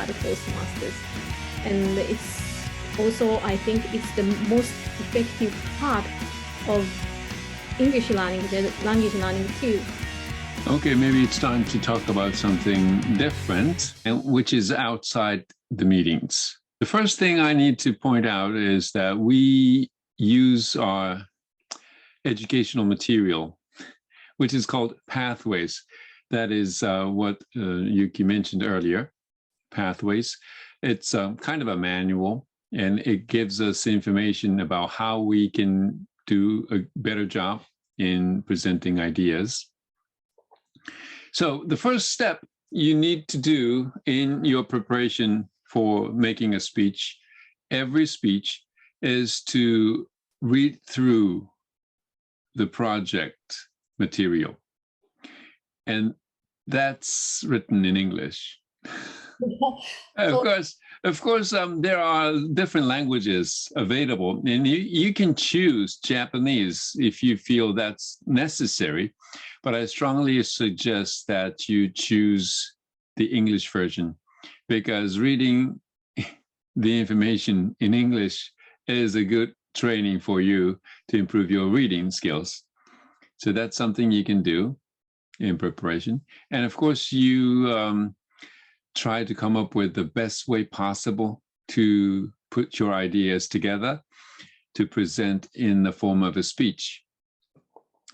at Toastmasters. And it's also, I think it's the most effective part of English learning, the language learning too. Okay, maybe it's time to talk about something different, which is outside the meetings. The first thing I need to point out is that we use our educational material, which is called Pathways. That is what Yuki mentioned earlier, Pathways. It's kind of a manual, and it gives us information about how we can do a better job in presenting ideas. So the first step you need to do in your preparation for making a speech, every speech, is to read through the project material. And that's written in English. Of course, there are different languages available, and you can choose Japanese if you feel that's necessary. But I strongly suggest that you choose the English version, because reading the information in English is a good training for you to improve your reading skills. So that's something you can do in preparation. And of course, you try to come up with the best way possible to put your ideas together to present in the form of a speech.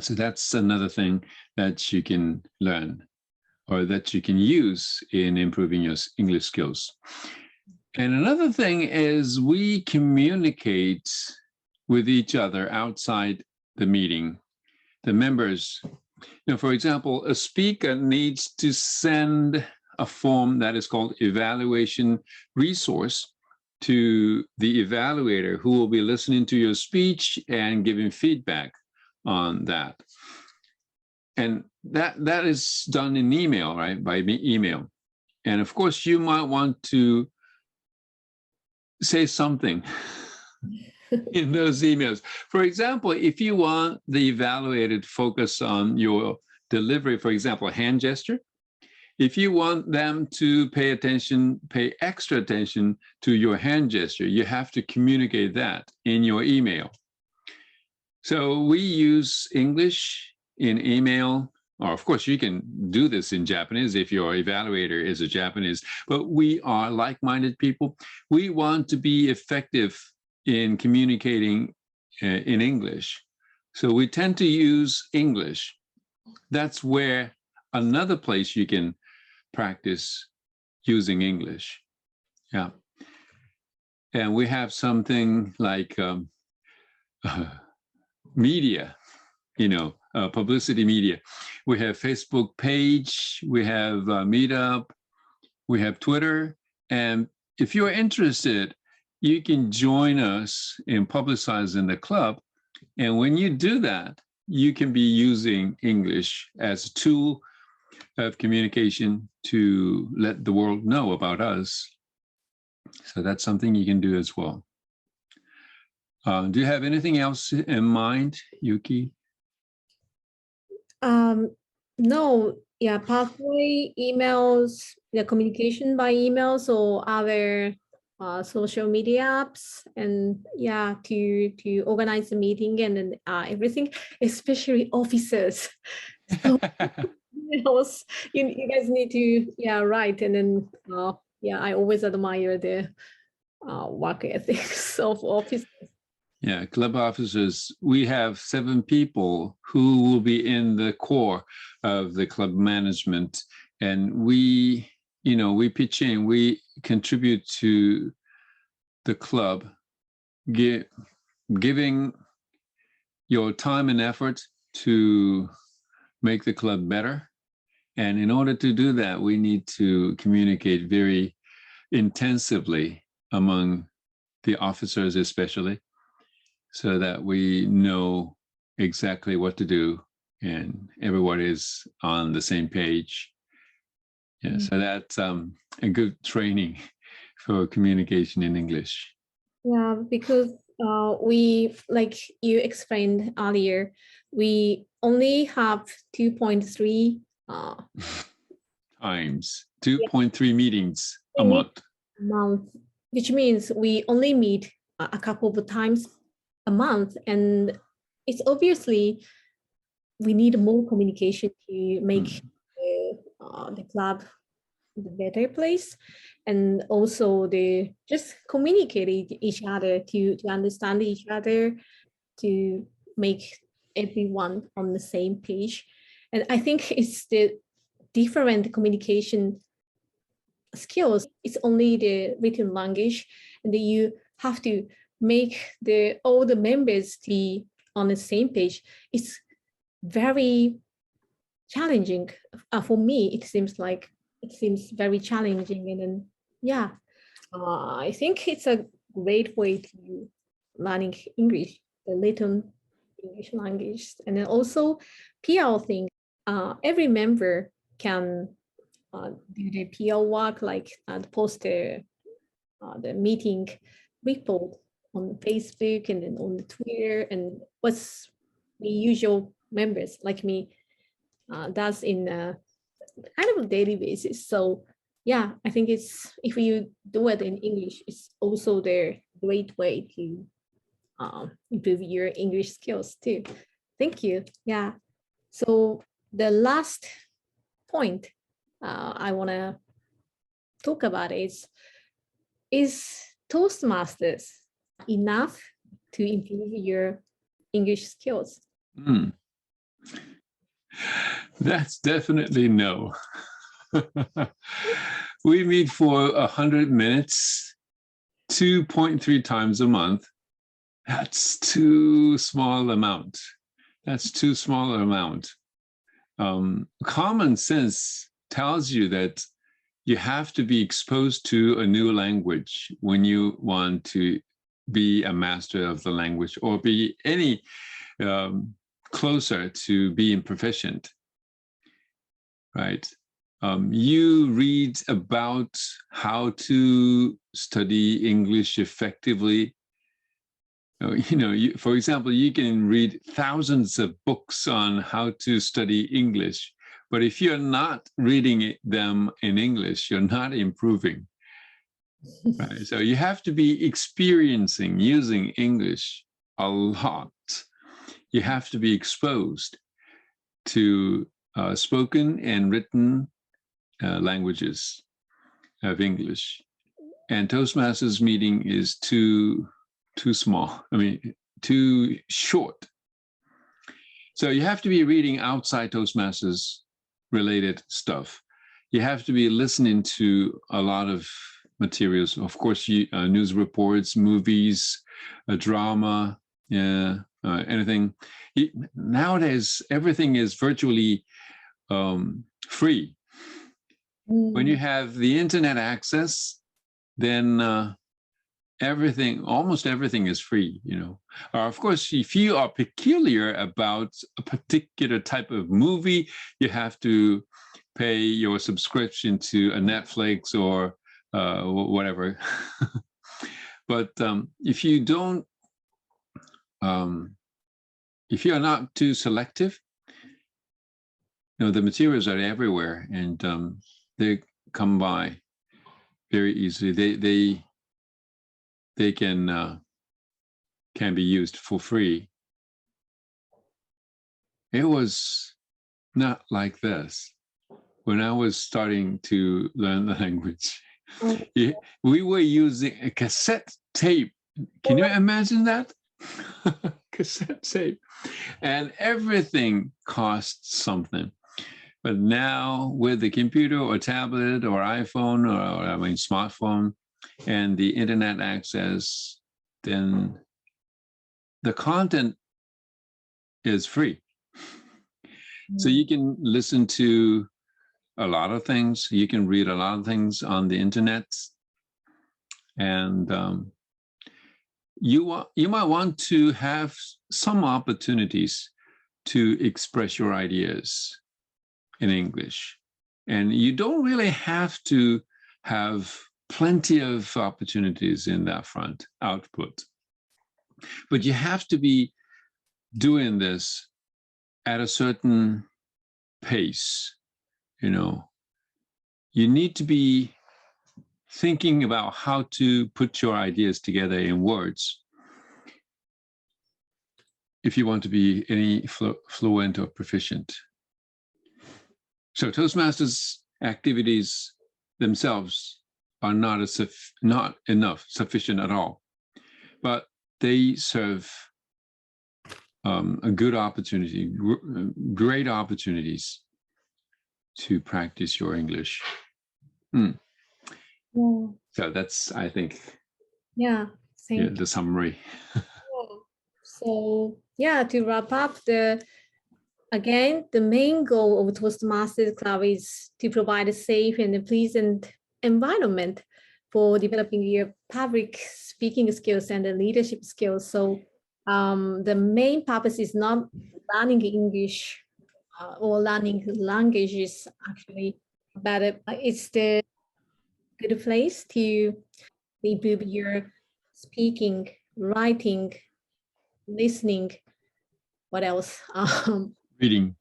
So that's another thing that you can learn, or that you can use in improving your English skills. And another thing is we communicate with each other outside the meeting. The members, for example, a speaker needs to send a form that is called evaluation resource to the evaluator, who will be listening to your speech and giving feedback on that. And that is done in email, right? By email. And of course, you might want to say something in those emails. For example, if you want the evaluator to focus on your delivery, for example, a hand gesture, if you want them to pay extra attention to your hand gesture, you have to communicate that in your email. So we use English in email, or of course you can do this in Japanese if your evaluator is a Japanese, but we are like-minded people. We want to be effective in communicating in English. So we tend to use English. That's where another place you can practice using English. Yeah. And we have something like media, publicity media. We have Facebook page, we have Meetup, we have Twitter. And if you're interested, you can join us in publicizing the club. And when you do that, you can be using English as a tool of communication to let the world know about us. So that's something you can do as well. Do you have anything else in mind, Yuki? No, yeah, pathway, emails, communication by emails or other social media apps, and yeah, to organize the meeting and then everything, especially officers. So you guys need to write, and then I always admire the work ethics of officers. Yeah, club officers, we have 7 people who will be in the core of the club management. And we pitch in, we contribute to the club, giving your time and effort to make the club better. And in order to do that, we need to communicate very intensively among the officers especially, so that we know exactly what to do and everyone is on the same page. Yeah, so that's a good training for communication in English. Yeah, because we, like you explained earlier, we only have 2.3 times, 2.3 meetings a month. Month, which means we only meet a couple of times a month, and it's obviously we need more communication to make the club the better place, and also the just communicate each other to understand each other, to make everyone on the same page. And I think it's the different communication skills. It's only the written language, and then you have to make all the members be on the same page. It's very challenging. For me, it seems very challenging. And then, yeah, I think it's a great way to learning English, the written English language. And then also PL thing, every member can do the PL work, like post the meeting report on Facebook and then on the Twitter, and what's the usual members like me does in kind of a daily basis. So yeah, I think it's, if you do it in English, it's also the great way to improve your English skills too. Thank you. Yeah. So the last point I want to talk about is Toastmasters enough to improve your English skills? That's definitely no. We meet for 100 minutes, 2.3 times a month. That's too small amount. That's too small amount. Common sense tells you that you have to be exposed to a new language when you want to be a master of the language or be any closer to being proficient, right? You read about how to study English effectively. For example, you can read thousands of books on how to study English, but if you're not reading them in English, you're not improving. Right? So you have to be experiencing using English a lot. You have to be exposed to spoken and written languages of English. And Toastmasters meeting is too small. I mean, too short. So you have to be reading outside Toastmasters related stuff. You have to be listening to a lot of materials. Of course, news reports, movies, drama, anything. Nowadays, everything is virtually free. When you have the internet access, then almost everything is free, Of course, if you are peculiar about a particular type of movie, you have to pay your subscription to a Netflix or whatever. But if you don't, if you are not too selective, the materials are everywhere, and they come by very easily. They can be used for free. It was not like this when I was starting to learn the language. We were using a cassette tape. Can you imagine that? Cassette tape. And everything costs something. But now with the computer or tablet or iPhone or smartphone, and the internet access, then the content is free. So you can listen to a lot of things. You can read a lot of things on the internet. And you might want to have some opportunities to express your ideas in English. And you don't really have to have plenty of opportunities in that front output. But you have to be doing this at a certain pace, You need to be thinking about how to put your ideas together in words if you want to be any fluent or proficient. So Toastmasters activities themselves are not sufficient at all, but they serve a good opportunity, great opportunities to practice your English. Yeah. So that's, I think, the summary. So to wrap up, again, the main goal of Toastmasters Club is to provide a safe and a pleasant environment for developing your public speaking skills and the leadership skills. So the main purpose is not learning English or learning languages actually, but it's the good place to improve your speaking, writing, listening. What else? Reading.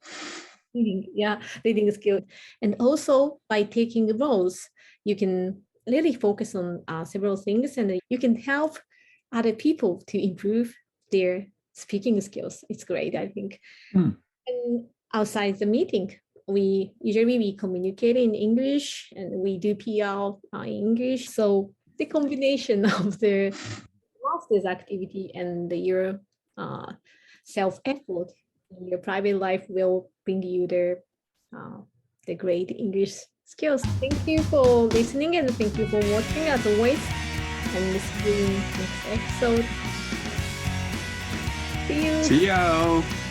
Reading skills. And also by taking roles, you can really focus on several things, and you can help other people to improve their speaking skills. It's great, I think. And outside the meeting, we usually communicate in English and we do PR in English. So the combination of the master's activity and your self-effort in your private life will bring you the great English skills. Thank you for listening and thank you for watching as always. And see you in next episode. See you. See you.